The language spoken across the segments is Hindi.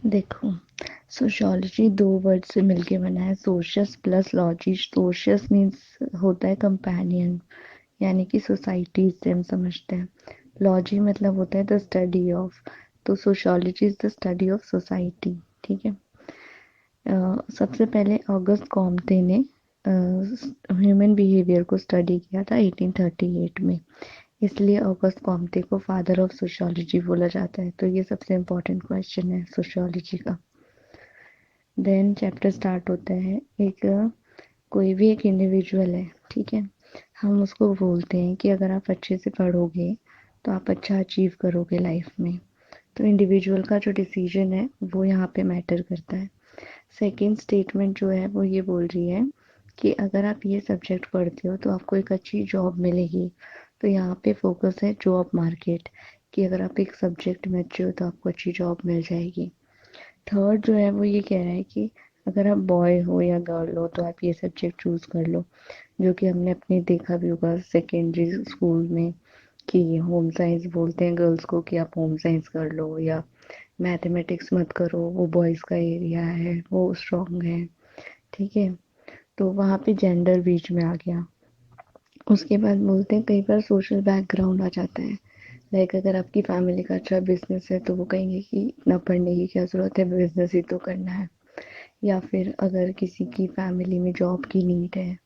देखो, सोशियोलॉजी दो वर्ड से मिलके बना है, सोशस प्लस लॉजी। सोशस मीन्स होता है कंपेनियन, यानी कि सोसाइटी से हम समझते हैं। लॉजी मतलब होता है द स्टडी ऑफ। तो sociology is the study of society. ठीक है। सबसे पहले ऑगस्ट कॉम्टे ने ह्यूमन बिहेवियर को स्टडी किया था 1838 में, इसलिए ऑगस्ट कॉम्टे को फादर ऑफ सोशियोलॉजी बोला जाता है। तो ये सबसे इम्पोर्टेंट क्वेश्चन है सोशियोलॉजी का। देन चैप्टर स्टार्ट होता है। एक कोई भी एक इंडिविजुअल है, ठीक है, हम उसको बोलते हैं कि अगर आप अच्छे से पढ़ोगे तो आप अच्छा अचीव करोगे लाइफ में। तो इंडिविजुअल का जो डिसीजन है वो यहाँ पे मैटर करता है। सेकंड स्टेटमेंट जो है वो ये बोल रही है कि अगर आप ये सब्जेक्ट पढ़ते हो तो आपको एक अच्छी जॉब मिलेगी। तो यहाँ पे फोकस है जॉब मार्केट, कि अगर आप एक सब्जेक्ट में अच्छे हो तो आपको अच्छी जॉब मिल जाएगी। थर्ड जो है वो ये कह रहा है कि अगर आप बॉय हो या गर्ल हो तो आप ये सब्जेक्ट चूज कर लो, जो कि हमने अपने देखा भी होगा सेकेंडरी स्कूल में, कि होम साइंस बोलते हैं गर्ल्स को कि आप होम साइंस कर लो, या मैथमेटिक्स मत करो, वो बॉयज़ का एरिया है, वो स्ट्रॉन्ग है। ठीक है। तो वहाँ पे जेंडर बीच में आ गया। उसके बाद बोलते हैं कई बार सोशल बैकग्राउंड आ जाता है। लाइक अगर आपकी फैमिली का अच्छा बिजनेस है तो वो कहेंगे कि इतना पढ़ने की क्या ज़रूरत है, बिजनेस ही तो करना है। या फिर अगर किसी की फैमिली में जॉब की नीड है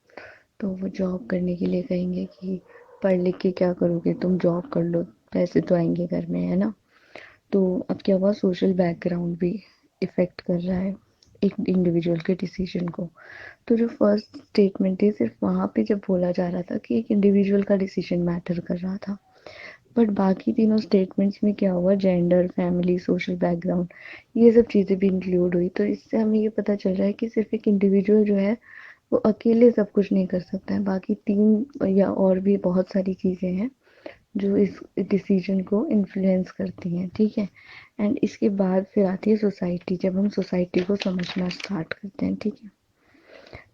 तो वो जॉब करने के लिए कहेंगे कि पढ़ लिख के क्या करोगे, तुम जॉब कर लो, पैसे तो आएंगे घर में, है ना। तो अब क्या हुआ, सोशल बैकग्राउंड भी इफ़ेक्ट कर रहा है एक इंडिविजुअल के डिसीजन को। तो जो फर्स्ट स्टेटमेंट थी सिर्फ वहाँ पे जब बोला जा रहा था कि एक इंडिविजुअल का डिसीजन मैटर कर रहा था, बट बाकी तीनों स्टेटमेंट्स में क्या हुआ, जेंडर, फैमिली, सोशल बैकग्राउंड, ये सब चीज़ें भी इंक्लूड हुई। तो इससे हमें ये पता चल रहा है कि सिर्फ एक इंडिविजुअल जो है वो अकेले सब कुछ नहीं कर सकता है, बाकी तीन या और भी बहुत सारी चीज़ें हैं जो इस डिसीजन को इन्फ्लुएंस करती हैं। ठीक है। एंड इसके बाद फिर आती है सोसाइटी, जब हम सोसाइटी को समझना स्टार्ट करते हैं। ठीक है।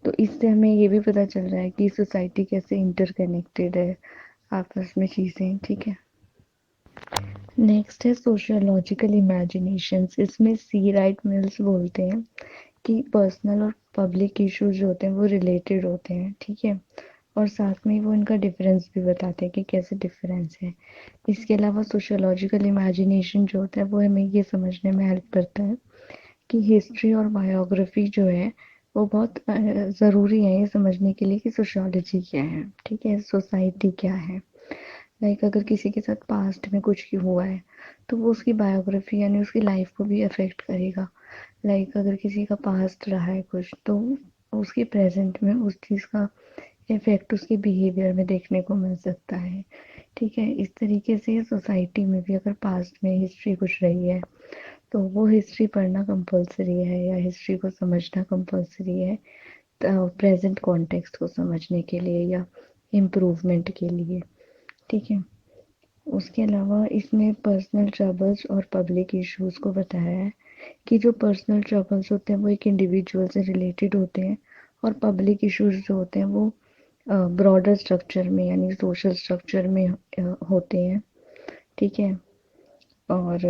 तो इससे हमें ये भी पता चल रहा है कि सोसाइटी कैसे इंटरकनेक्टेड है आपस में चीज़ें। ठीक है। नेक्स्ट है सोशियोलॉजिकल इमेजिनेशंस। इसमें सी राइट मिल्स बोलते हैं कि पर्सनल और पब्लिक इश्यूज जो होते हैं वो रिलेटेड होते हैं। ठीक है। और साथ में वो इनका डिफरेंस भी बताते हैं कि कैसे डिफरेंस है। इसके अलावा सोशियोलॉजिकल इमेजिनेशन जो होता है वो हमें ये समझने में हेल्प करता है कि हिस्ट्री और बायोग्राफी जो है वो बहुत ज़रूरी है ये समझने के लिए कि सोशियोलॉजी क्या है, ठीक है, सोसाइटी क्या है। लाइक अगर किसी के साथ पास्ट में कुछ हुआ है तो वो उसकी बायोग्राफी यानी उसकी लाइफ को भी अफेक्ट करेगा। लाइक अगर किसी का पास्ट रहा है कुछ तो उसके प्रेजेंट में उस चीज़ का इफेक्ट उसके बिहेवियर में देखने को मिल सकता है। ठीक है। इस तरीके से सोसाइटी में भी अगर पास्ट में हिस्ट्री कुछ रही है तो वो हिस्ट्री पढ़ना कंपलसरी है या हिस्ट्री को समझना कंपलसरी है प्रेजेंट कॉन्टेक्स्ट को समझने के लिए या इम्प्रूवमेंट के लिए। ठीक है। उसके अलावा इसमें पर्सनल ट्रबल्स और पब्लिक इश्यूज को बताया है कि जो पर्सनल ट्रबल्स होते हैं वो एक इंडिविजुअल से रिलेटेड होते हैं, और पब्लिक इश्यूज जो होते हैं वो ब्रॉडर स्ट्रक्चर में यानी सोशल स्ट्रक्चर में होते हैं। ठीक है। और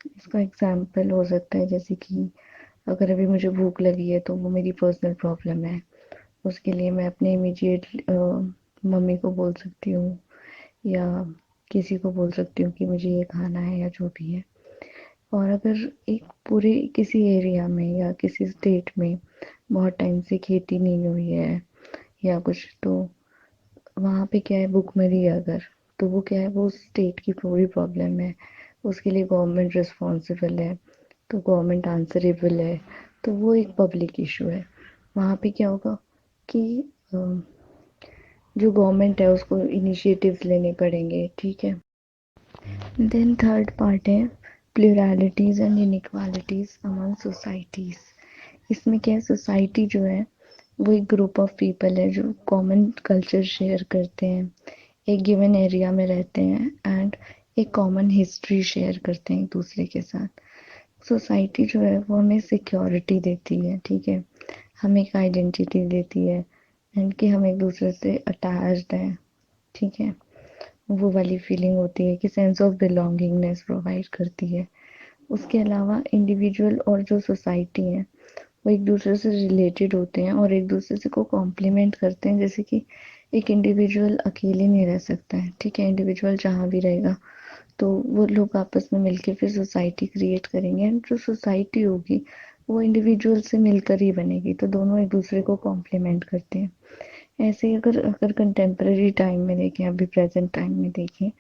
इसका एग्जाम्पल हो सकता है जैसे कि अगर अभी मुझे भूख लगी है तो वो मेरी पर्सनल प्रॉब्लम है, उसके लिए मैं अपने इमीडिएट मम्मी को बोल सकती हूँ या किसी को बोल सकती हूँ कि मुझे ये खाना है या जो भी है। और अगर एक पूरे किसी एरिया में या किसी स्टेट में बहुत टाइम से खेती नहीं हुई है या कुछ, तो वहाँ पे क्या है, भुखमरी है अगर, तो वो क्या है, वो स्टेट की पूरी प्रॉब्लम है, उसके लिए गवर्नमेंट रिस्पॉन्सिबल है, तो गवर्नमेंट आंसरेबल है, तो वो एक पब्लिक इशू है। वहाँ पे क्या होगा कि जो गवर्नमेंट है उसको इनिशिएटिव्स लेने पड़ेंगे। ठीक है। देन थर्ड पार्ट है प्लूरलिटीज एंड इनइक्वालिटीज अमंग सोसाइटीज। इसमें क्या है, सोसाइटी जो है वो एक ग्रुप ऑफ पीपल है जो कॉमन कल्चर शेयर करते हैं, एक गिवन एरिया में रहते हैं एंड एक कॉमन हिस्ट्री शेयर करते हैं एक दूसरे के साथ। सोसाइटी जो है वो हमें सिक्योरिटी देती है। ठीक है। हमें एक आइडेंटिटी देती है एंड कि हम एक दूसरे से अटैच्ड हैं। ठीक है। वो वाली फीलिंग होती है कि सेंस ऑफ बिलोंगिंगनेस प्रोवाइड करती है। उसके अलावा इंडिविजुअल और जो सोसाइटी है वो एक दूसरे से रिलेटेड होते हैं और एक दूसरे से को कॉम्प्लीमेंट करते हैं। जैसे कि एक इंडिविजुअल अकेले नहीं रह सकता है, ठीक है, इंडिविजुअल जहाँ भी रहेगा तो वो लोग आपस में मिलके फिर सोसाइटी क्रिएट करेंगे एंड जो सोसाइटी होगी वो इंडिविजुअल से मिलकर ही बनेगी, तो दोनों एक दूसरे को कॉम्प्लीमेंट करते हैं। ऐसे ही अगर अगर कंटेम्प्रेरी टाइम में देखें, अभी प्रेजेंट टाइम में देखें,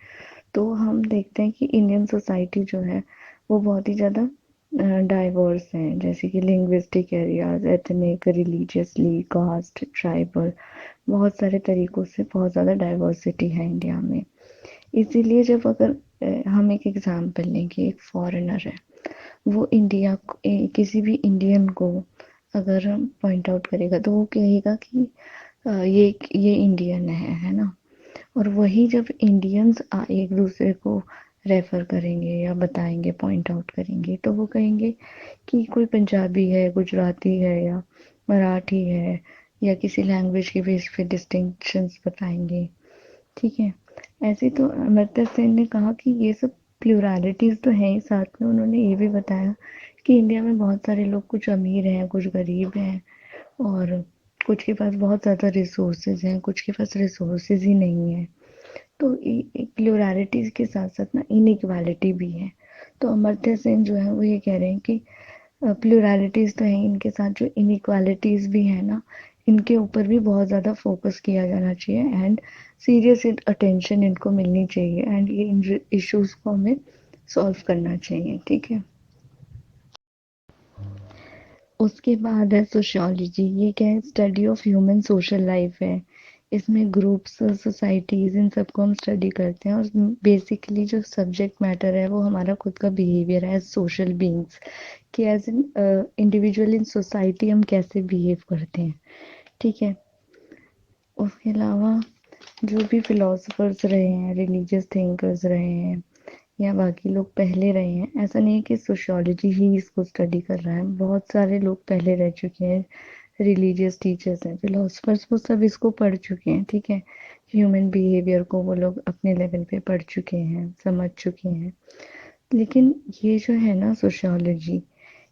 तो हम देखते हैं कि इंडियन सोसाइटी जो है वो बहुत ही ज़्यादा डाइवर्स है, जैसे कि linguistic areas, ethnic, religiously, caste, tribal, बहुत सारे तरीकों से बहुत ज़्यादा डाइवर्सिटी है इंडिया में। इसीलिए जब अगर हम एक एग्जांपल लें कि एक फॉरेनर है, वो इंडिया किसी भी इंडियन को अगर पॉइंट आउट करेगा तो वो कहेगा कि ये इंडियन है ना। और वही जब इंडियंस एक दूसरे को रेफर करेंगे या बताएंगे, पॉइंट आउट करेंगे, तो वो कहेंगे कि कोई पंजाबी है, गुजराती है या मराठी है, या किसी लैंग्वेज के बेस पे डिस्टिंक्शंस बताएंगे, ठीक है। ऐसे तो अमर्त्य सेन ने कहा कि ये सब प्लूरलिटीज तो है ही, साथ में उन्होंने ये भी बताया कि इंडिया में बहुत सारे लोग, कुछ अमीर हैं, कुछ गरीब हैं, और कुछ के पास बहुत ज़्यादा रिसोर्सेज हैं, कुछ के पास रिसोर्सेज ही नहीं है। तो प्लूरलिटीज के साथ साथ ना इनइक्वालिटी भी है। तो अमर्त्य सेन जो है वो ये कह रहे हैं कि प्लूरलिटीज तो है, इनके साथ जो इनइक्वालिटीज भी है ना, इनके ऊपर भी बहुत ज़्यादा फोकस किया जाना चाहिए एंड सीरियस अटेंशन इनको मिलनी चाहिए एंड ये इन इश्यूज को हमें सॉल्व करना चाहिए, ठीक है। उसके बाद है सोशियोलॉजी। ये क्या है? Study of human social life है। इसमें ग्रुप्स, सोसाइटीज, इन सबको हम स्टडी करते हैं और बेसिकली जो सब्जेक्ट मैटर है वो हमारा खुद का बिहेवियर है एज सोशल बीइंग्स, कि as an individual in society हम कैसे बिहेव करते हैं, ठीक है। उसके अलावा जो भी फिलोसफर्स रहे हैं, रिलीजियस थिंकर्स रहे हैं या बाकी लोग पहले रहे हैं, ऐसा नहीं है कि सोशियोलॉजी ही इसको स्टडी कर रहा है, बहुत सारे लोग पहले रह चुके हैं, रिलीजियस टीचर्स हैं, फिलोसफर्स, वो सब इसको पढ़ चुके हैं, ठीक है। ह्यूमन बिहेवियर को वो लोग अपने लेवल पे पढ़ चुके हैं, समझ चुके हैं। लेकिन ये जो है ना सोशियोलॉजी,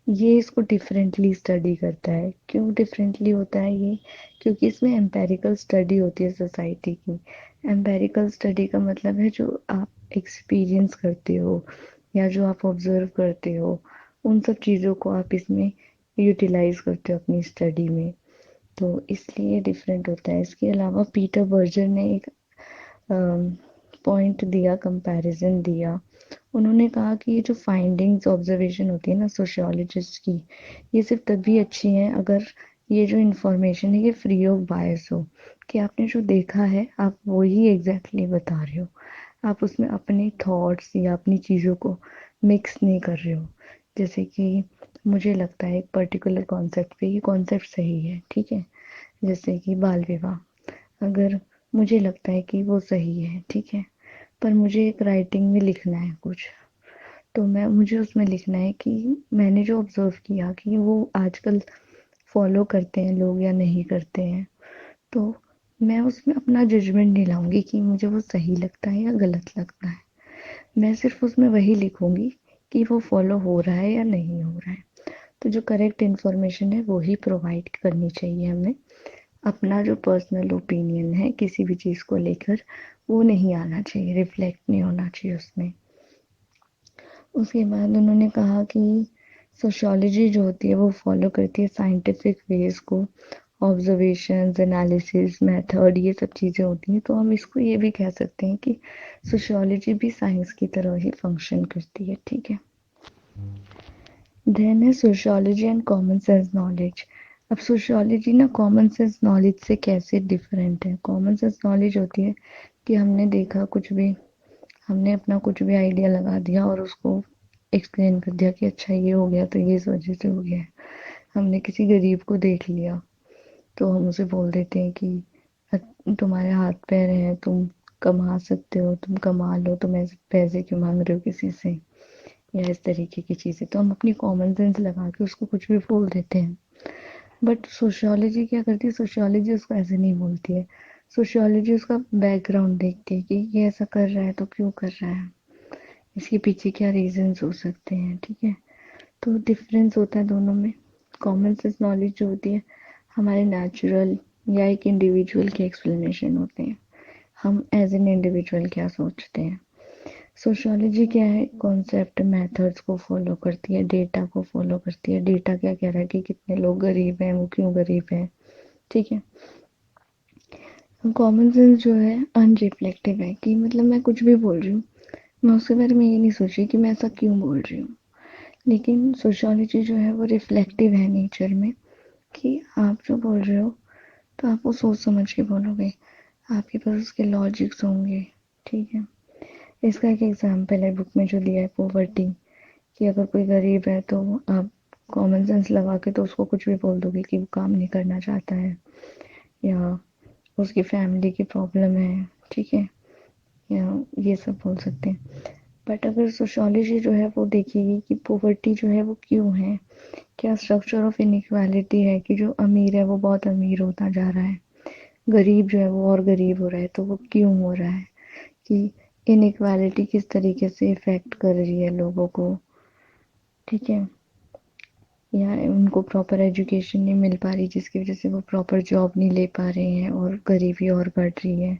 ये इसको डिफरेंटली स्टडी करता है। क्यों डिफरेंटली होता है ये? क्योंकि इसमें एम्पेरिकल स्टडी होती है सोसाइटी की। एम्पेरिकल स्टडी का मतलब है जो आप एक्सपीरियंस करते हो या जो आप ऑब्जर्व करते हो, उन सब चीज़ों को आप इसमें यूटिलाइज करते हो अपनी स्टडी में। तो इसलिए डिफरेंट होता है। इसके अलावा पीटर बर्जर ने एक पॉइंट दिया, कंपैरिजन दिया। उन्होंने कहा कि ये जो फाइंडिंग्स, ऑब्जर्वेशन होती है ना सोशियोलॉजिस्ट की, ये सिर्फ तभी अच्छी हैं अगर ये जो इंफॉर्मेशन है ये फ्री ऑफ बायस हो, कि आपने जो देखा है आप वही एग्जैक्टली बता रहे हो, आप उसमें अपने थॉट्स या अपनी चीज़ों को मिक्स नहीं कर रहे हो। जैसे कि मुझे लगता है एक पर्टिकुलर कॉन्सेप्ट पे ये कॉन्सेप्ट सही है, ठीक है, जैसे कि बाल विवाह, अगर मुझे लगता है कि वो सही है, ठीक है, पर मुझे एक राइटिंग में लिखना है कुछ, तो मैं मुझे उसमें लिखना है कि मैंने जो ऑब्जर्व किया कि वो आजकल फॉलो करते हैं लोग या नहीं करते हैं, तो मैं उसमें अपना जजमेंट नहीं लाऊंगी कि मुझे वो सही लगता है या गलत लगता है। मैं सिर्फ उसमें वही लिखूंगी कि वो फॉलो हो रहा है या नहीं हो रहा है। तो जो करेक्ट इन्फॉर्मेशन है वो ही प्रोवाइड करनी चाहिए हमें। अपना जो पर्सनल ओपिनियन है किसी भी चीज़ को लेकर, वो नहीं आना चाहिए, रिफ्लेक्ट नहीं होना चाहिए उसमें। उसके बाद उन्होंने कहा कि सोशियोलॉजी जो होती है वो फॉलो करती है साइंटिफिक वेज को, ऑब्जर्वेशंस, एनालिसिस, मेथड, ये सब चीज़ें होती हैं। तो हम इसको ये भी कह सकते हैं कि सोशियोलॉजी भी साइंस की तरह ही फंक्शन करती है, ठीक है। देन है sociology and common sense knowledge. अब सोशियोलॉजी ना कॉमन सेंस नॉलेज से कैसे डिफरेंट है? कॉमन सेंस नॉलेज होती है कि हमने देखा कुछ भी, हमने अपना कुछ भी आइडिया लगा दिया और उसको एक्सप्लेन कर दिया कि अच्छा ये हो गया तो ये इस वजह से हो गया है। हमने किसी गरीब को देख लिया तो हम उसे बोल देते हैं कि तुम्हारे हाथ पैर हैं, तुम कमा सकते हो, तुम कमा लो, तुम ऐसे पैसे क्यों मांग रहे हो किसी से, या इस तरीके की चीज़ें। तो हम अपनी कॉमन सेंस लगा के उसको कुछ भी बोल देते हैं। बट सोशियोलॉजी क्या करती है? सोशियोलॉजी उसको ऐसे नहीं बोलती है। सोशियोलॉजी उसका बैकग्राउंड देखती है कि ये ऐसा कर रहा है तो क्यों कर रहा है, इसके पीछे क्या रीजंस हो सकते हैं, ठीक है। तो डिफरेंस होता है दोनों में। कॉमन सेंस नॉलेज जो होती है हमारे नेचुरल या एक इंडिविजुअल के एक्सप्लेनेशन होते हैं, हम एज एन इंडिविजुअल क्या सोचते हैं। सोशियोलॉजी क्या है, कॉन्सेप्ट मेथड्स को फॉलो करती है, डेटा को फॉलो करती है। डेटा क्या कह रहा है कि कितने लोग गरीब हैं, वो क्यों गरीब हैं, ठीक है। कॉमन सेंस जो है अनरिफ्लेक्टिव है, कि मतलब मैं कुछ भी बोल रही हूँ, मैं उसके बारे में ये नहीं सोच रही कि मैं ऐसा क्यों बोल रही हूँ। लेकिन सोशियोलॉजी जो है वो रिफ्लेक्टिव है नेचर में, कि आप जो बोल रहे हो तो आप वो सोच समझ के बोलोगे, आपके पास उसके लॉजिक्स होंगे, ठीक है। इसका एक एग्जाम्पल है बुक में जो दिया है, पॉवर्टी, कि अगर कोई गरीब है तो आप कॉमन सेंस लगा के तो उसको कुछ भी बोल दोगे कि वो काम नहीं करना चाहता है, या उसकी फैमिली की प्रॉब्लम है, ठीक है, या ये सब बोल सकते हैं। बट अगर सोशियोलॉजी जो है वो देखेगी कि पॉवर्टी जो है वो क्यों है, क्या स्ट्रक्चर ऑफ इनइक्वालिटी है, कि जो अमीर है वो बहुत अमीर होता जा रहा है, गरीब जो है वो और गरीब हो रहा है, तो वो क्यों हो रहा है, कि इनइक्वालिटी किस तरीके से इफेक्ट कर रही है लोगों को, ठीक है। या उनको प्रॉपर एजुकेशन नहीं मिल पा रही जिसकी वजह से वो प्रॉपर जॉब नहीं ले पा रहे हैं और गरीबी और बढ़ रही है,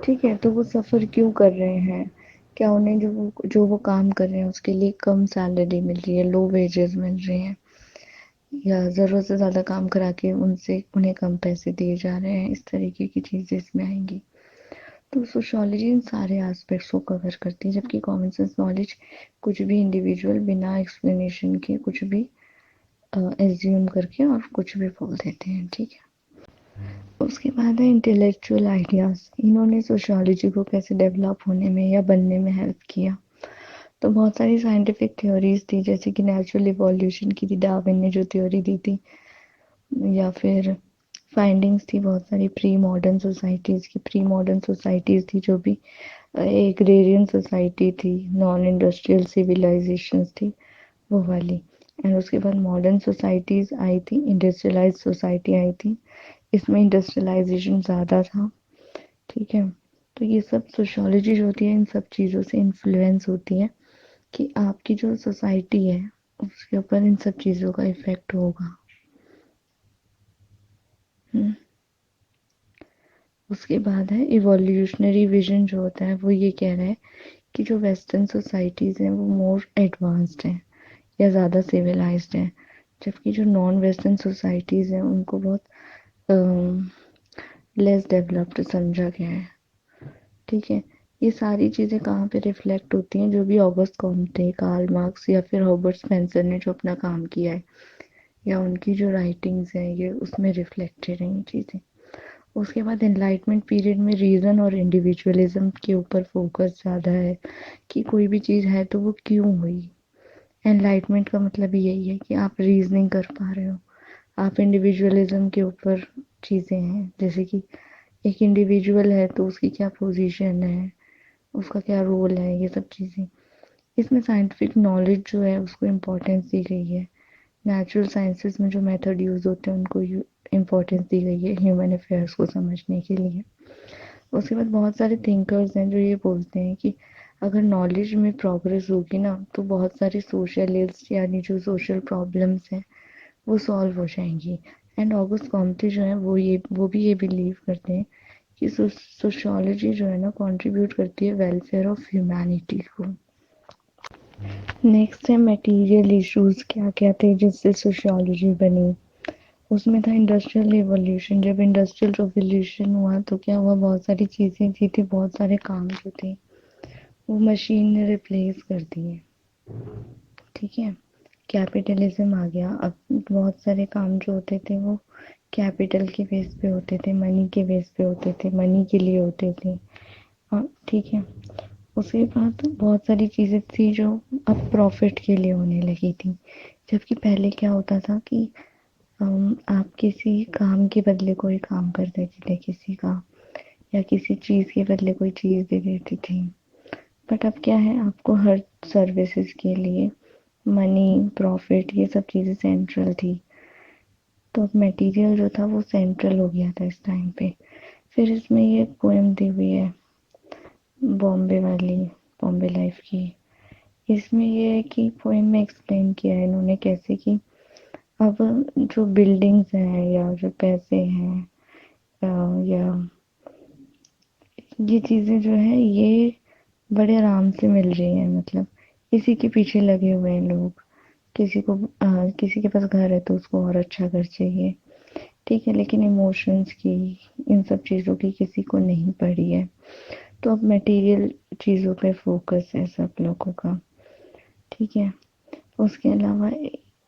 ठीक है। तो वो सफ़र क्यों कर रहे हैं, क्या उन्हें जो वो काम कर रहे हैं उसके लिए कम सैलरी मिल रही है, लो वेजेस मिल रहे हैं, या ज़रूरत से ज़्यादा काम करा के उनसे उन्हें कम पैसे दिए जा रहे हैं, इस तरीके की चीज़ें इसमें आएंगी। तो सोशियोलॉजी इन सारे एस्पेक्ट्स को कवर करती है, जबकि कॉमन सेंस नॉलेज कुछ भी इंडिविजुअल बिना एक्सप्लेनेशन के कुछ भी एज्यूम करके और कुछ भी बोल देते हैं, ठीक है। उसके बाद है इंटेलेक्चुअल आइडियाज, इन्होंने सोशियोलॉजी को कैसे डेवलप होने में या बनने में हेल्प किया। तो बहुत सारी साइंटिफिक थ्योरीज थी, जैसे कि नेचुरल इवोल्यूशन की थी, डार्विन ने जो थ्योरी दी थी, या फिर फाइंडिंग्स थी बहुत सारी प्री मॉडर्न सोसाइटीज की। प्री मॉडर्न सोसाइटीज थी जो भी एक एग्रेरियन सोसाइटी थी, नॉन इंडस्ट्रियल सिविलाइजेशंस थी वो वाली। एंड उसके बाद मॉडर्न सोसाइटीज आई थी, इंडस्ट्रियलाइज सोसाइटी आई थी, इसमें इंडस्ट्रियलाइजेशन ज़्यादा था, ठीक है। तो ये सब सोशियोलॉजी जो होती है इन सब चीज़ों से इन्फ्लुएंस होती है, कि आपकी जो सोसाइटी है उसके ऊपर इन सब चीज़ों का इफेक्ट होगा। हम्म। उसके बाद है इवोल्यूशनरी विजन, जो होता है वो ये कह रहा है कि जो वेस्टर्न सोसाइटीज़ हैं वो मोर एडवांस्ड हैं या ज़्यादा सिविलाइज्ड हैं, जबकि जो नॉन वेस्टर्न सोसाइटीज़ हैं उनको बहुत लेस डेवलप्ड समझा गया है, ठीक है। ये सारी चीज़ें कहाँ पे रिफ्लेक्ट होती हैं, जो भी ऑगस्ट कॉम्टे, कार्ल मार्क्स या फिर हर्बर्ट स्पेंसर ने जो अपना काम किया है, या उनकी जो राइटिंग्स हैं ये उसमें रिफ्लेक्टेड हैं ये चीज़ें। उसके बाद एनलाइटमेंट पीरियड में रीज़न और इंडिविजुअलिज्म के ऊपर फोकस ज़्यादा है, कि कोई भी चीज़ है तो वो क्यों हुई। एनलाइटमेंट का मतलब यही है कि आप रीजनिंग कर पा रहे हो, आप इंडिविजुअलिज्म के ऊपर चीज़ें हैं, जैसे कि एक इंडिविजुअल है तो उसकी क्या पोजीशन है, उसका क्या रोल है, ये सब चीज़ें। इसमें साइंटिफिक नॉलेज जो है उसको इम्पोर्टेंस दी गई है, नेचुरल साइंसेस में जो मेथड यूज़ होते हैं उनको इम्पोर्टेंस दी गई है ह्यूमन अफेयर्स को समझने के लिए। उसके बाद बहुत सारे थिंकर्स हैं जो ये बोलते हैं कि अगर नॉलेज में प्रोग्रेस होगी ना तो बहुत सारी सोशल इल्स यानी जो सोशल प्रॉब्लम्स हैं वो सॉल्व हो जाएंगी। एंड ऑगस्ट कॉम्टे जो है वो भी ये बिलीव करते हैं कि सोशियोलॉजी जो है ना कंट्रीब्यूट करती है वेलफेयर ऑफ ह्यूमैनिटी को। नेक्स्ट है मटेरियल इश्यूज क्या क्या थे जिससे सोशियोलॉजी बनी। उसमें था इंडस्ट्रियल रिवॉल्यूशन, जब इंडस्ट्रियल रिवॉल्यूशन हुआ तो क्या हुआ, बहुत सारी चीज़ें जी थी, बहुत सारे काम जो थे वो मशीन ने रिप्लेस कर दिए, ठीक है। कैपिटलिज्म आ गया, अब बहुत सारे काम जो होते थे वो कैपिटल के बेस पे होते थे, मनी के बेस पे होते थे, मनी के लिए होते थे, हाँ ठीक है। उसके बाद बहुत सारी चीज़ें थी जो अब प्रॉफिट के लिए होने लगी थी, जबकि पहले क्या होता था कि आप किसी काम के बदले कोई काम कर देते थे किसी का, या किसी चीज़ के बदले कोई चीज़ दे देती थी। बट अब क्या है, आपको हर सर्विसेज के लिए मनी, प्रॉफिट, ये सब चीज़ें सेंट्रल थी। तो अब मटेरियल जो था वो सेंट्रल हो गया था इस टाइम पे। फिर इसमें ये पोएम दी हुई है बॉम्बे वाली, बॉम्बे लाइफ की, इसमें ये है कि पोएम में एक्सप्लेन किया है इन्होंने कैसे कि अब जो बिल्डिंग्स हैं या जो पैसे हैं या ये चीज़ें जो है ये बड़े आराम से मिल रही हैं, मतलब इसी के पीछे लगे हुए हैं लोग। किसी के पास घर है तो उसको और अच्छा घर चाहिए, ठीक है, लेकिन इमोशंस की, इन सब चीज़ों की किसी को नहीं पड़ी है। तो अब मटेरियल चीज़ों पे फोकस है सब लोगों का, ठीक है। उसके अलावा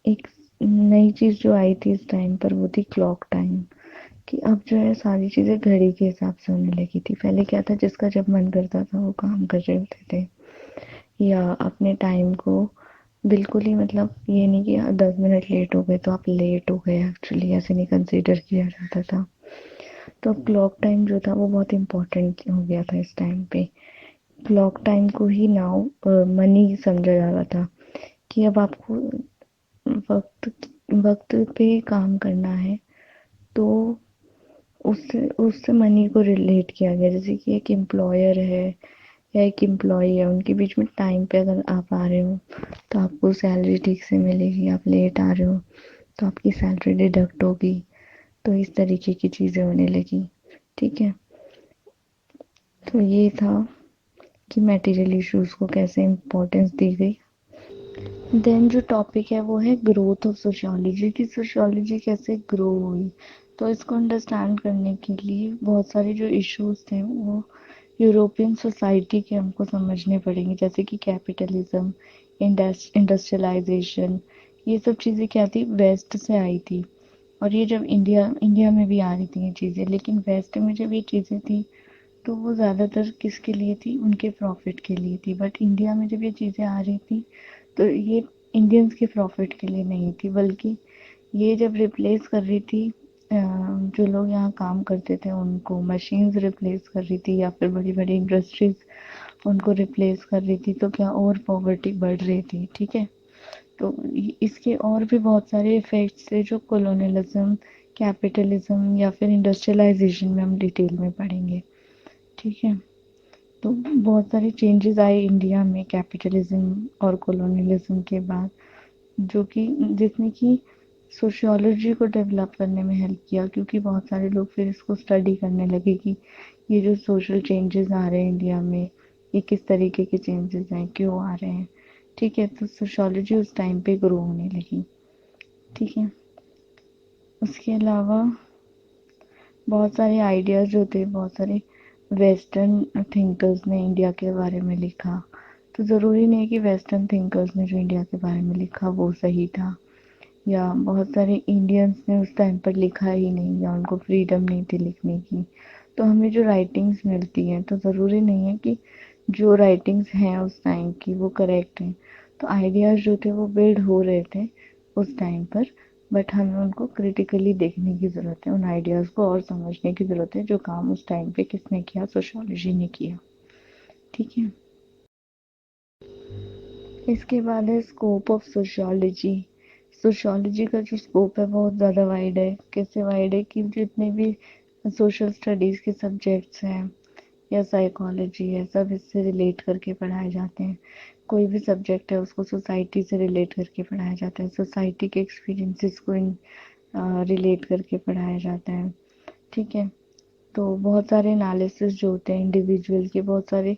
एक नई चीज़ जो आई थी इस टाइम पर वो थी क्लॉक टाइम, कि अब जो है सारी चीज़ें घड़ी के हिसाब से होने लगी थी। पहले क्या था, जिसका जब मन करता था वो काम कर रहे होते थे, या अपने टाइम को बिल्कुल ही, मतलब ये नहीं कि 10 मिनट लेट हो गए तो आप लेट हो गए, एक्चुअली ऐसे नहीं कंसीडर किया जाता था। तो अब क्लॉक टाइम जो था वो बहुत इम्पोर्टेंट हो गया था इस टाइम पे। क्लॉक टाइम को ही नाउ मनी समझा जा रहा था, कि अब आपको वक्त वक्त पे काम करना है, तो उससे उससे मनी को रिलेट किया गया। जैसे कि एक एम्प्लॉयर है या एक एम्प्लॉई है, उनके बीच में टाइम पे अगर आप आ रहे हो तो आपको सैलरी ठीक से मिलेगी, आप लेट आ रहे हो तो आपकी सैलरी डिडक्ट होगी। तो इस तरीके की चीज़ें होने लगी, ठीक है। तो ये था कि मटेरियल इश्यूज को कैसे इम्पोर्टेंस दी गई। देन जो टॉपिक है वो है ग्रोथ ऑफ सोशियोलॉजी, की सोशियोलॉजी कैसे ग्रो हुई। तो इसको अंडरस्टैंड करने के लिए बहुत सारे जो इश्यूज थे वो यूरोपियन सोसाइटी के हमको समझने पड़ेंगे, जैसे कि कैपिटलिज्म, इंडस्ट्रियलाइजेशन, ये सब चीज़ें क्या थी, वेस्ट से आई थी। और ये जब इंडिया इंडिया में भी आ रही थी ये चीज़ें, लेकिन वेस्ट में जब ये चीज़ें थी तो वो ज़्यादातर किसके लिए थी, उनके प्रॉफिट के लिए थी। बट इंडिया में जब ये चीज़ें आ रही थी तो ये इंडियंस के प्रॉफिट के लिए नहीं थी, बल्कि ये जब रिप्लेस कर रही थी जो लोग यहाँ काम करते थे उनको मशीन्स रिप्लेस कर रही थी, या फिर बड़ी बड़ी इंडस्ट्रीज उनको रिप्लेस कर रही थी, तो क्या और पॉवर्टी बढ़ रही थी, ठीक है। तो इसके और भी बहुत सारे इफेक्ट्स थे जो कॉलोनियलिज्म, कैपिटलिज्म या फिर इंडस्ट्रियलाइजेशन में हम डिटेल में पढ़ेंगे, ठीक है। तो बहुत सारे चेंजेस आए इंडिया में कैपिटलिज्म और कॉलोनियलिज्म के बाद, जो कि जिसने कि सोशियोलॉजी को डेवलप करने में हेल्प किया, क्योंकि बहुत सारे लोग फिर इसको स्टडी करने लगे कि ये जो सोशल चेंजेस आ रहे हैं इंडिया में, ये किस तरीके के चेंजेस हैं, क्यों आ रहे हैं, ठीक है। तो सोशियोलॉजी उस टाइम पे ग्रो होने लगी, ठीक है। उसके अलावा बहुत सारे आइडियाज़ जो थे, बहुत सारे वेस्टर्न थिंकर्स ने इंडिया के बारे में लिखा। तो ज़रूरी नहीं है कि वेस्टर्न थिंकर्स ने जो इंडिया के बारे में लिखा वो सही था, या बहुत सारे इंडियंस ने उस टाइम पर लिखा ही नहीं, या उनको फ्रीडम नहीं थी लिखने की। तो हमें जो राइटिंग्स मिलती हैं तो ज़रूरी नहीं है कि जो राइटिंग्स हैं उस टाइम की वो करेक्ट हैं। तो आइडियाज़ जो थे वो बिल्ड हो रहे थे उस टाइम पर, बट हमें उनको क्रिटिकली देखने की ज़रूरत है, उन आइडियाज़ को और समझने की ज़रूरत है, जो काम उस टाइम पे किसने किया, सोशियोलॉजी ने किया, ठीक है। इसके बाद है स्कोप ऑफ सोशियोलॉजी। सोशियोलॉजी का जो स्कोप है बहुत ज़्यादा वाइड है। कैसे वाइड है, कि जितने भी सोशल स्टडीज़ के सब्जेक्ट्स हैं या साइकोलॉजी है, सब इससे रिलेट करके पढ़ाए जाते हैं। कोई भी सब्जेक्ट है उसको सोसाइटी से रिलेट करके पढ़ाया जाता है, सोसाइटी के एक्सपीरियंसेस को रिलेट करके पढ़ाया जाता है, ठीक है। तो बहुत सारे एनालिसिस जो होते हैं इंडिविजुअल के, बहुत सारे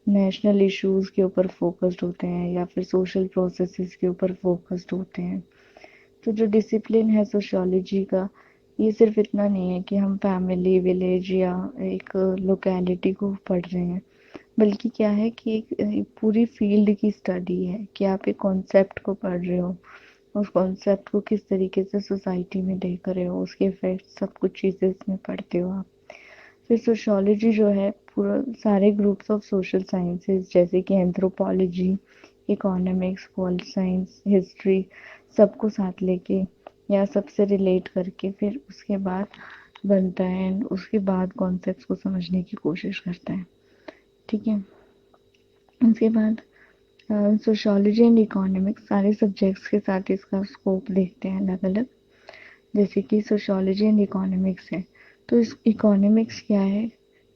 नेशनल इश्यूज के ऊपर फोकस्ड होते हैं, या फिर सोशल प्रोसेसेस के ऊपर फोकस्ड होते हैं। तो जो डिसिप्लिन है सोशियोलॉजी का, ये सिर्फ इतना नहीं है कि हम फैमिली, विलेज या एक लोकेलिटी को पढ़ रहे हैं, बल्कि क्या है कि एक पूरी फील्ड की स्टडी है, कि आप एक कॉन्सेप्ट को पढ़ रहे हो, उस कॉन्सेप्ट को किस तरीके से सोसाइटी में देख रहे हो, उसके इफेक्ट, सब कुछ चीज़ें इसमें पढ़ते हो आप। फिर सोशियोलॉजी जो है पूरा सारे ग्रुप्स ऑफ सोशल साइंसेस, जैसे कि anthropology, economics, pol science, history, सबको साथ लेके या सबसे रिलेट करके फिर उसके बाद बनता है, एंड उसके बाद कॉन्सेप्ट्स को समझने की कोशिश करता है, ठीक है। उसके बाद सोशियोलॉजी एंड इकोनॉमिक्स सारे सब्जेक्ट्स के साथ इसका स्कोप देखते हैं अलग अलग। जैसे कि सोशियोलॉजी एंड इकोनॉमिक्स है, तो इस इकोनॉमिक्स क्या है,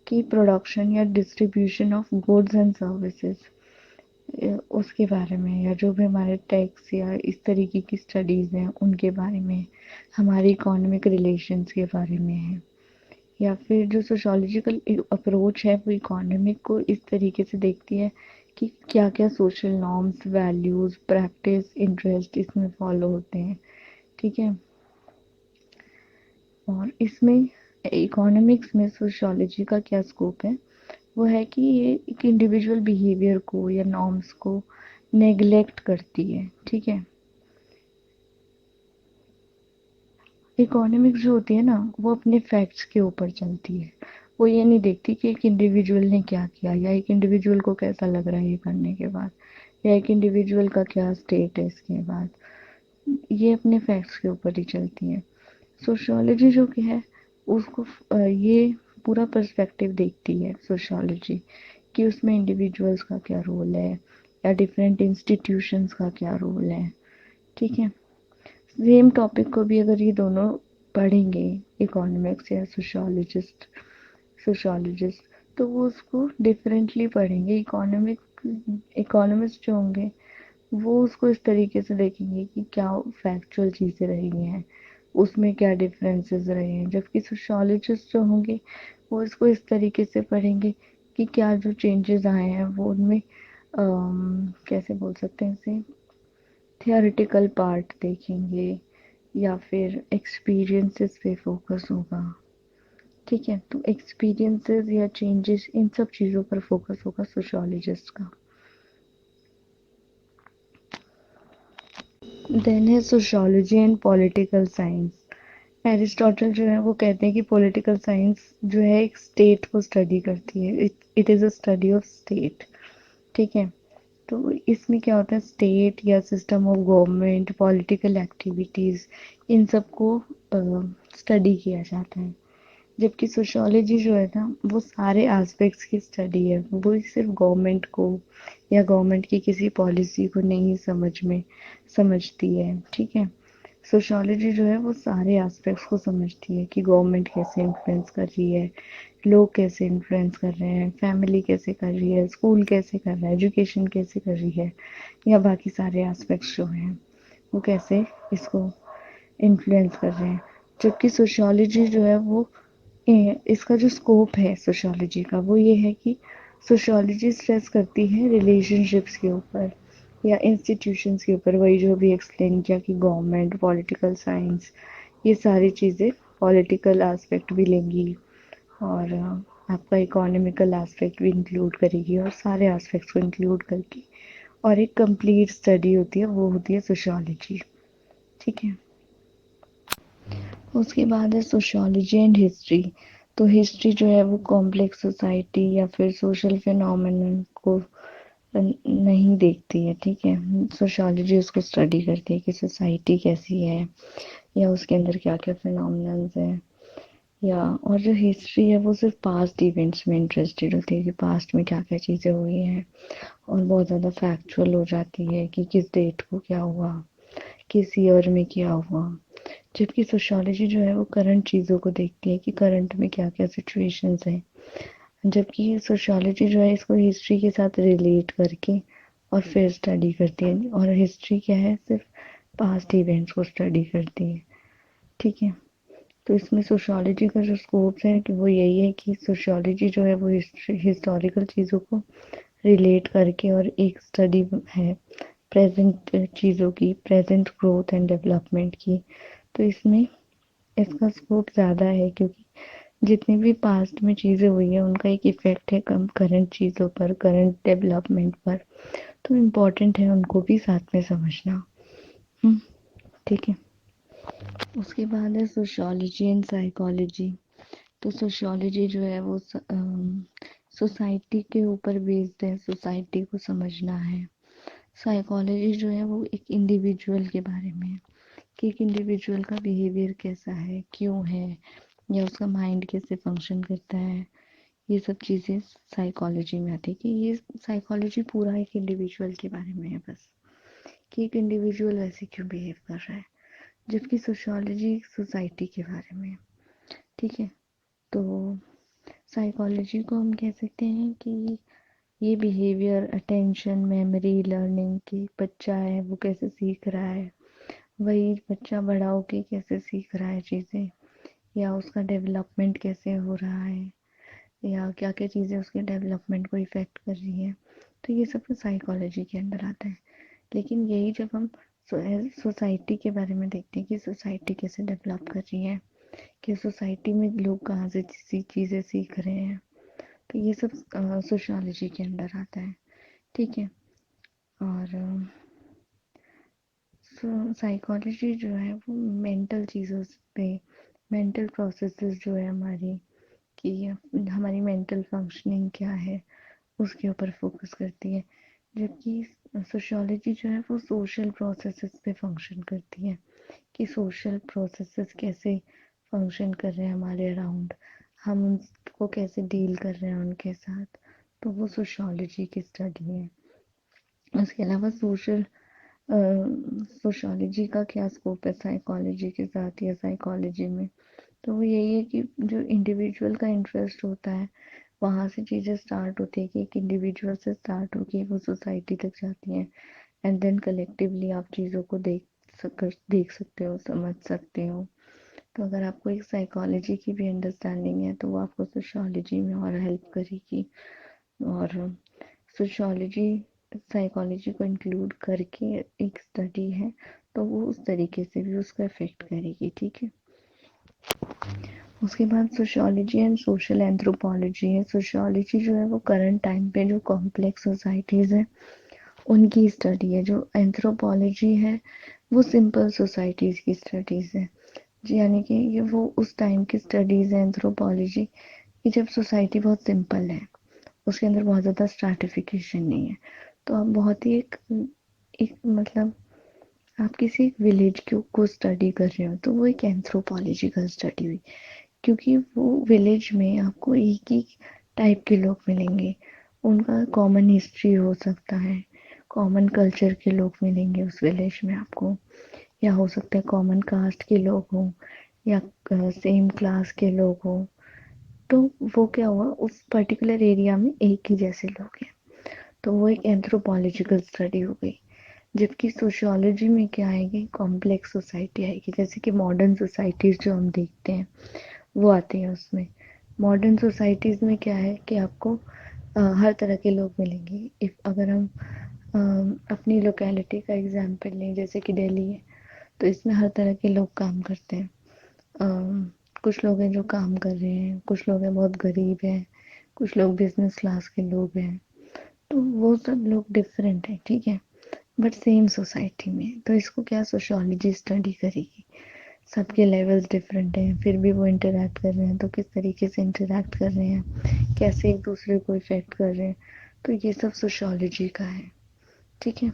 कि प्रोडक्शन या distribution of goods and services, उसके बारे में, या जो भी हमारे टैक्स या इस तरीके की स्टडीज़ हैं उनके बारे में, हमारे इकोनॉमिक रिलेशंस के बारे में है। या फिर जो सोशियोलॉजिकल अप्रोच है वो इकोनॉमिक को इस तरीके से देखती है कि क्या क्या social norms, values, practice, interest इसमें फॉलो होते हैं। ठीक है। और इसमें इकोनॉमिक्स में सोशियोलॉजी का क्या स्कोप है, वो है कि ये एक इंडिविजुअल बिहेवियर को या नॉर्म्स को नेग्लेक्ट करती है। ठीक है। इकोनॉमिक्स जो होती है ना वो अपने फैक्ट्स के ऊपर चलती है। वो ये नहीं देखती कि एक इंडिविजुअल ने क्या किया, या एक इंडिविजुअल को कैसा लग रहा है ये करने के बाद, या एक इंडिविजुअल का क्या स्टेट है इसके बाद। ये अपने फैक्ट्स के ऊपर ही चलती है। सोशियोलॉजी जो कि है उसको ये पूरा पर्सपेक्टिव देखती है सोशियोलॉजी, कि उसमें इंडिविजुअल्स का क्या रोल है या डिफरेंट इंस्टीट्यूशंस का क्या रोल है। ठीक है। सेम टॉपिक को भी अगर ये दोनों पढ़ेंगे, इकोनॉमिक्स या सोशियोलॉजिस्ट, तो वो उसको डिफरेंटली पढ़ेंगे। इकोनॉमिस्ट जो होंगे वो उसको इस तरीके से देखेंगे कि क्या फैक्चुअल चीज़ें रही हैं, उसमें क्या डिफरेंसेस रहे हैं, जबकि सोशियोलॉजिस्ट जो होंगे वो इसको इस तरीके से पढ़ेंगे कि क्या जो चेंजेस आए हैं वो उनमें कैसे बोल सकते हैं इसे, थियोरेटिकल पार्ट देखेंगे या फिर एक्सपीरियंसेस पे फोकस होगा। ठीक है। तो एक्सपीरियंसेस या चेंजेस इन सब चीज़ों पर फोकस होगा सोशियोलॉजिस्ट का। देन है sociology and political science. Aristotle जो है वो कहते हैं कि पॉलिटिकल साइंस जो है एक स्टेट को स्टडी करती है। It is a study of state. ठीक है। तो इसमें क्या होता है, स्टेट या system of government, political activities, इन सबको स्टडी किया जाता है। जबकि सोशियोलॉजी जो है ना वो सारे एस्पेक्ट्स की स्टडी है। वो सिर्फ गवर्नमेंट को या गवर्नमेंट की किसी पॉलिसी को नहीं समझती है। ठीक है। सोशियोलॉजी जो है वो सारे एस्पेक्ट्स को समझती है कि गवर्नमेंट कैसे इन्फ्लुएंस कर रही है, लोग कैसे इन्फ्लुएंस कर रहे हैं, फैमिली कैसे कर रही है, स्कूल कैसे कर रहा है, एजुकेशन कैसे कर रही है, या बाकी सारे एस्पेक्ट्स जो हैं वो कैसे इसको इन्फ्लुएंस कर रहे हैं। जबकि सोशियोलॉजी जो है वो इसका जो स्कोप है सोशियोलॉजी का वो ये है कि सोशियोलॉजी स्ट्रेस करती है रिलेशनशिप्स के ऊपर या इंस्टीट्यूशंस के ऊपर। वही जो भी एक्सप्लेन किया कि गवर्नमेंट, पॉलिटिकल साइंस, ये सारी चीज़ें पॉलिटिकल एस्पेक्ट भी लेंगी, और आपका इकोनॉमिकल एस्पेक्ट भी इंक्लूड करेगी, और सारे एस्पेक्ट्स को इंक्लूड करके और एक कंप्लीट स्टडी होती है, वो होती है सोशियोलॉजी। ठीक है। उसके बाद है सोशियोलॉजी एंड हिस्ट्री। तो हिस्ट्री जो है वो कॉम्प्लेक्स सोसाइटी या फिर सोशल फिनोमेनन को नहीं देखती है। ठीक है। सोशियोलॉजी उसको स्टडी करती है कि सोसाइटी कैसी है, या उसके अंदर क्या क्या फिनोमेनन्स हैं, या और जो हिस्ट्री है वो सिर्फ पास्ट इवेंट्स में इंटरेस्टेड होती है कि पास्ट में क्या क्या चीज़ें हुई हैं, और बहुत ज़्यादा फैक्चुअल हो जाती है कि किस डेट को क्या हुआ, किस ईयर में क्या हुआ। जबकि सोशियोलॉजी जो है वो करंट चीज़ों को देखती है कि करंट में क्या क्या सिचुएशंस हैं। जबकि सोशियोलॉजी जो है इसको हिस्ट्री के साथ रिलेट करके और फिर स्टडी करती है, और हिस्ट्री क्या है, सिर्फ पास्ट इवेंट्स को स्टडी करती है। ठीक है। तो इसमें सोशियोलॉजी का जो स्कोप है कि वो यही है कि सोशियोलॉजी जो है वो हिस्टोरिकल चीज़ों को रिलेट करके, और एक स्टडी है प्रेजेंट चीज़ों की, प्रेजेंट ग्रोथ एंड डेवलपमेंट की। तो इसमें इसका स्कोप ज़्यादा है क्योंकि जितनी भी पास्ट में चीज़ें हुई हैं उनका एक इफ़ेक्ट है कम करंट चीज़ों पर, करंट डेवलपमेंट पर। तो इम्पॉर्टेंट है उनको भी साथ में समझना। हम्म, ठीक है। उसके बाद है सोशियोलॉजी एंड साइकोलॉजी। तो सोशियोलॉजी जो है वो सोसाइटी के ऊपर बेस्ड है, सोसाइटी को समझना है। साइकोलॉजी जो है वो एक इंडिविजुअल के बारे में है कि एक इंडिविजुअल का बिहेवियर कैसा है, क्यों है, या उसका माइंड कैसे फंक्शन करता है। ये सब चीज़ें साइकोलॉजी में आती है कि ये साइकोलॉजी पूरा एक इंडिविजुअल के बारे में है बस, कि एक इंडिविजुअल वैसे क्यों बिहेव कर रहा है। जबकि सोशियोलॉजी सोसाइटी के बारे में है। ठीक है। तो साइकोलॉजी को हम कह सकते हैं कि ये बिहेवियर, अटेंशन, मेमोरी, लर्निंग की बच्चा है वो कैसे सीख रहा है, वही बच्चा बड़ा होके कैसे सीख रहा है चीज़ें, या उसका डेवलपमेंट कैसे हो रहा है, या क्या क्या चीज़ें उसके डेवलपमेंट को इफ़ेक्ट कर रही हैं। तो ये सब साइकोलॉजी के अंदर आता है। लेकिन यही जब हम सोसाइटी के बारे में देखते हैं कि सोसाइटी कैसे डेवलप कर रही है, कि सोसाइटी में लोग कहाँ से चीज़ें सीख रहे हैं, तो ये सब सोशियोलॉजी के अंदर आता है। ठीक है। और साइकोलॉजी जो है वो मेंटल चीज़ों पे, मेंटल प्रोसेसेस जो है हमारी, कि हमारी मेंटल फंक्शनिंग क्या है उसके ऊपर फोकस करती है। जबकि सोशियोलॉजी जो है वो सोशल प्रोसेसेस पे फंक्शन करती है, कि सोशल प्रोसेसेस कैसे फंक्शन कर रहे हैं हमारे अराउंड, हम उनको कैसे डील कर रहे हैं उनके साथ। तो वो सोशियोलॉजी की स्टडी है। उसके अलावा सोशियोलॉजी का क्या स्कोप है साइकोलॉजी के साथ या साइकोलॉजी में, तो वो यही है कि जो इंडिविजुअल का इंटरेस्ट होता है वहाँ से चीज़ें स्टार्ट होती है, कि एक इंडिविजुअल से स्टार्ट होके वो सोसाइटी तक जाती हैं, एंड देन कलेक्टिवली आप चीज़ों को देख सकते हो, समझ सकते हो। तो अगर आपको एक साइकोलॉजी की भी अंडरस्टैंडिंग है तो वो आपको सोशियोलॉजी में और हेल्प करेगी। और सोशियोलॉजी साइकोलॉजी को इंक्लूड करके एक स्टडी है, तो वो उस तरीके से भी उसको अफेक्ट करेगी। ठीक है। उसके बाद सोशियोलॉजी एंड सोशल एंथ्रोपोलॉजी है। सोशियोलॉजी जो है वो करंट टाइम पे जो कॉम्प्लेक्स सोसाइटीज़ हैं उनकी स्टडी है। जो एंथ्रोपोलॉजी है वो सिंपल सोसाइटीज़ की स्टडीज़ है, यानी कि ये वो उस टाइम की स्टडीज़ है एंथ्रोपोलॉजी, कि जब सोसाइटी बहुत सिंपल है, उसके अंदर बहुत ज़्यादा स्ट्रैटिफिकेशन नहीं है। तो आप बहुत ही एक एक मतलब आप किसी एक विलेज को स्टडी कर रहे हो तो वो एक एंथ्रोपोलॉजिकल स्टडी हुई, क्योंकि वो विलेज में आपको एक ही टाइप के लोग मिलेंगे, उनका कॉमन हिस्ट्री हो सकता है, कॉमन कल्चर के लोग मिलेंगे उस विलेज में आपको, या हो सकता है कॉमन कास्ट के लोग हों, या सेम क्लास के लोग हों। तो वो क्या हुआ, उस पर्टिकुलर एरिया में एक ही जैसे लोग हैं, तो वो एक एंथ्रोपोलॉजिकल स्टडी हो गई। जबकि सोशियोलॉजी में क्या आएगी, कॉम्प्लेक्स सोसाइटी आएगी, जैसे कि मॉडर्न सोसाइटीज़ जो हम देखते हैं वो आती है उसमें। मॉडर्न सोसाइटीज़ में क्या है कि आपको हर तरह के लोग मिलेंगे। इफ अगर हम अपनी लोकेलिटी का एग्जांपल लें, जैसे कि दिल्ली है, तो इसमें हर तरह के लोग काम करते हैं। कुछ लोग हैं जो काम कर रहे हैं, कुछ लोग हैं बहुत गरीब हैं, कुछ लोग बिजनेस क्लास के लोग हैं, तो वो सब लोग डिफरेंट है। ठीक है। बट सेम सोसाइटी में, तो इसको क्या सोशियोलॉजी स्टडी करेगी। सबके लेवल्स डिफरेंट हैं, फिर भी वो इंटरेक्ट कर रहे हैं, तो किस तरीके से इंटरेक्ट कर रहे हैं, कैसे एक दूसरे को इफेक्ट कर रहे हैं, तो ये सब सोशियोलॉजी का है। ठीक है।